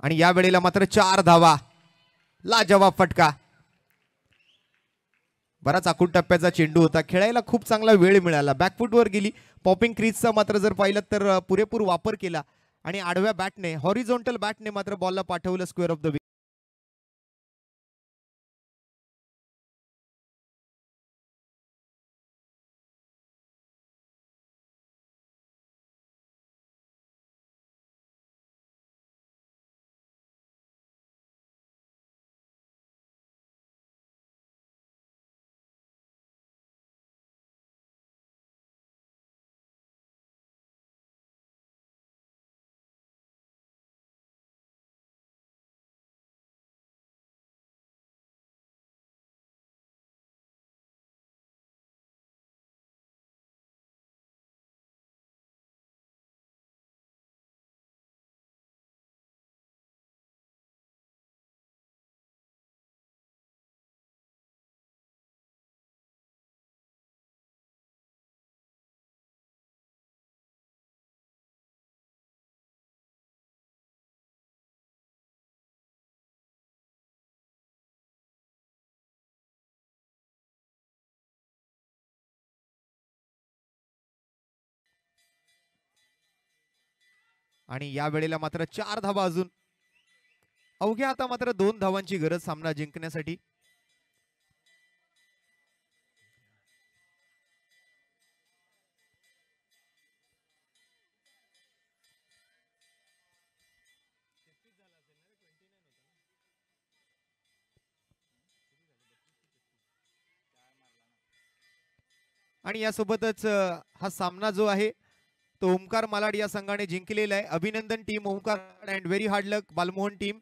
आणि या वेळेला मात्र 4 धावा, लाजवाब फटका. बराच आखूड टप्प्याचा चेंडू होता, खेळायला खूप चांगला वेळ मिळाला. बॅकफुटवर गेली. पॉपिंग क्रीजचा मात्र जर पाहिलं तर पुरेपूर वापर केला आणि आडव्या बॅटने, हॉरिझॉन्टल बॅटने मात्र बॉलला पाठवलं स्क्वेअर ऑफ द विकेट. आणि या वेळेला मात्र 4 धावा अजून अवघ्या. आता मात्र 2 धावांची गरज सामना जिंकण्यासाठी. आणि यासोबतच हा सामना जो आहे तो ओमकार मालाड या संघाने जिंकलेला आहे. अभिनंदन team Omkar and very hard luck Balmohan team.